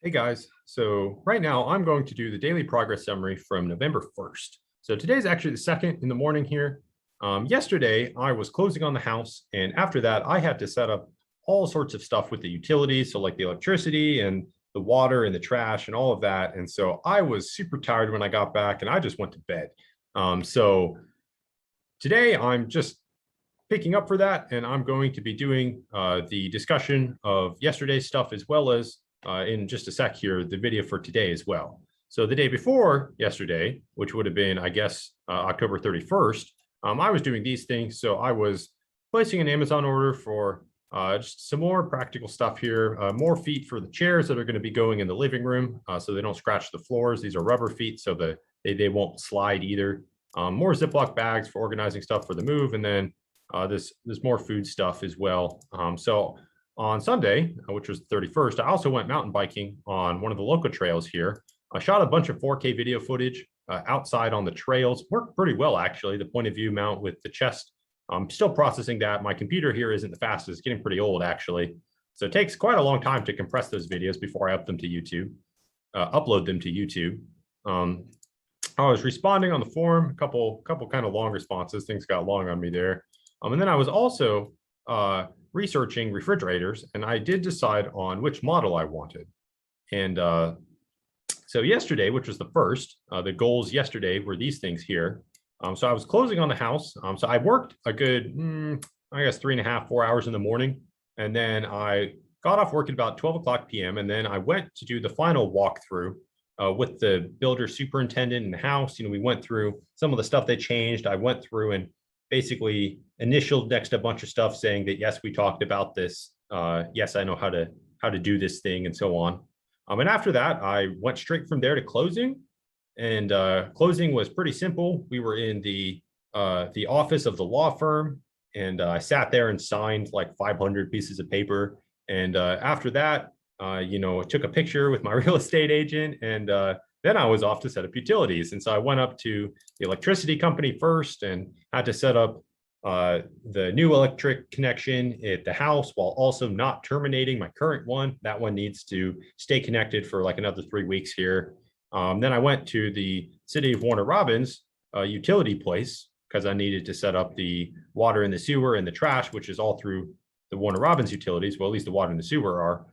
Hey guys, so right now I'm going to do the daily progress summary from November 1st. So today's actually the second in the morning here. Yesterday I was closing on the house, and after that I had to set up all sorts of stuff with the utilities, so like the electricity and the water and the trash and all of that. And so I was super tired when I got back and I just went to bed. So today I'm just picking up for that, and I'm going to be doing the discussion of yesterday's stuff as well as in just a sec here, the video for today as well. So the day before yesterday, which would have been, I guess, October 31st, I was doing these things. So I was placing an Amazon order for just some more practical stuff here, more feet for the chairs that are going to be going in the living room so they don't scratch the floors. These are rubber feet so that they won't slide either. More Ziploc bags for organizing stuff for the move, and then there's more food stuff as well. So on Sunday, which was the 31st, I also went mountain biking on one of the local trails here. I shot a bunch of 4K video footage outside on the trails. Worked pretty well, actually. The point of view mount with the chest. I'm still processing that. My computer here isn't the fastest. It's getting pretty old, actually. So it takes quite a long time to compress those videos before I upload them to YouTube. I was responding on the forum, a couple kind of long responses. Things got long on me there. And then I was also researching refrigerators, and I did decide on which model I wanted. And so yesterday, which was the first, the goals yesterday were these things here. So I was closing on the house. So I worked a good, I guess, 3.5, 4 hours in the morning. And then I got off work at about 12 o'clock p.m. And then I went to do the final walkthrough with the builder superintendent in the house. We went through some of the stuff they changed. I went through and basically initialed next a bunch of stuff saying that, yes, we talked about this. Yes, I know how to do this thing and so on. And after that, I went straight from there to closing. And closing was pretty simple. We were in the office of the law firm, and I sat there and signed like 500 pieces of paper. And after that, I took a picture with my real estate agent, and then I was off to set up utilities. And so I went up to the electricity company first and had to set up the new electric connection at the house while also not terminating my current one. That one needs to stay connected for like another 3 weeks here. Then I went to the city of Warner Robins utility place because I needed to set up the water and the sewer and the trash, which is all through the Warner Robins utilities. Well, at least the water and the sewer are.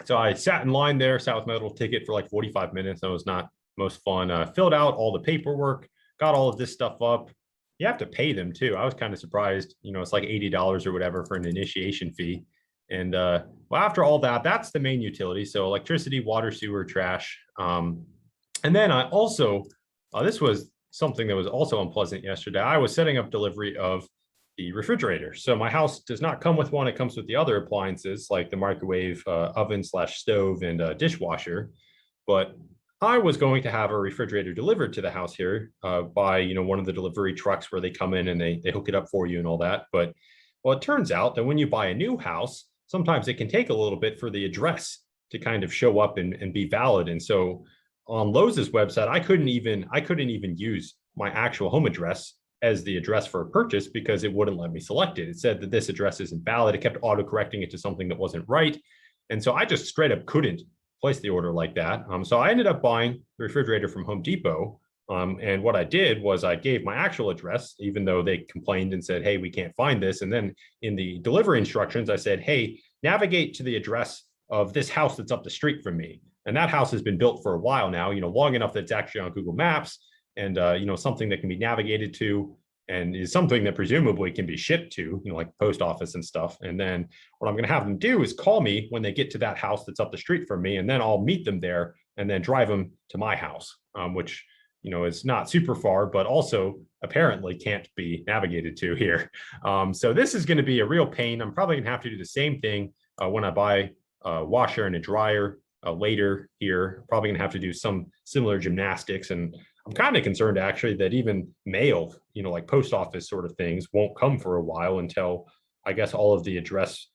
So I sat in line there, sat with my little ticket for like 45 minutes. That was not most fun. Filled out all the paperwork, got all of this stuff up. You have to pay them too. I was kind of surprised. It's like $80 or whatever for an initiation fee. And well, after all that, that's the main utility. So electricity, water, sewer, trash. And then I also, this was something that was also unpleasant yesterday. I was setting up delivery of the refrigerator. So my house does not come with one. It comes with the other appliances like the microwave, oven/stove, and dishwasher. But I was going to have a refrigerator delivered to the house here by one of the delivery trucks where they come in and they hook it up for you and all that. But well, it turns out that when you buy a new house, sometimes it can take a little bit for the address to kind of show up and be valid. And so on Lowe's website, I couldn't even use my actual home address as the address for a purchase because it wouldn't let me select it. It said that this address isn't valid. It kept auto-correcting it to something that wasn't right. And so I just straight up couldn't place the order like that. So I ended up buying the refrigerator from Home Depot. And what I did was I gave my actual address, even though they complained and said, hey, we can't find this. And then in the delivery instructions, I said, hey, navigate to the address of this house that's up the street from me. And that house has been built for a while now, long enough that it's actually on Google Maps. And something that can be navigated to and is something that presumably can be shipped to, like post office and stuff. And then what I'm going to have them do is call me when they get to that house that's up the street from me, and then I'll meet them there and then drive them to my house, which is not super far, but also apparently can't be navigated to here. So this is going to be a real pain. I'm probably going to have to do the same thing when I buy a washer and a dryer later here. Probably going to have to do some similar gymnastics. And I'm kind of concerned actually that even mail, like post office sort of things won't come for a while until I guess all of the address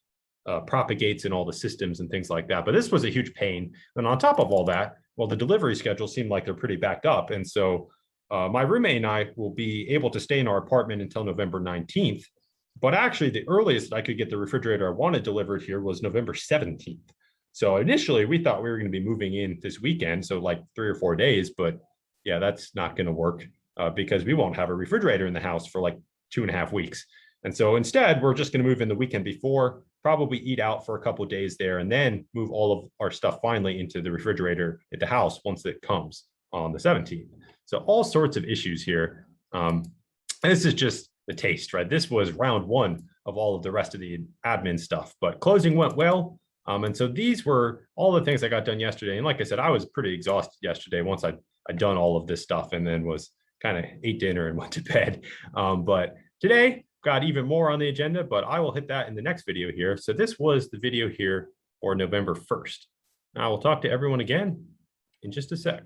propagates in all the systems and things like that. But this was a huge pain. And on top of all that, well, the delivery schedules seem like they're pretty backed up. And so my roommate and I will be able to stay in our apartment until November 19th. But actually, the earliest I could get the refrigerator I wanted delivered here was November 17th. So initially we thought we were going to be moving in this weekend, so like 3 or 4 days, but yeah, that's not going to work because we won't have a refrigerator in the house for like 2.5 weeks. And so instead, we're just going to move in the weekend before, probably eat out for a couple of days there, and then move all of our stuff finally into the refrigerator at the house once it comes on the 17th. So all sorts of issues here. And this is just the taste, right? This was round one of all of the rest of the admin stuff, but closing went well. And so these were all the things I got done yesterday. And like I said, I was pretty exhausted yesterday once I'd done all of this stuff and then was kind of ate dinner and went to bed. But today, got even more on the agenda, but I will hit that in the next video here. So this was the video here for November 1st. I will talk to everyone again in just a sec.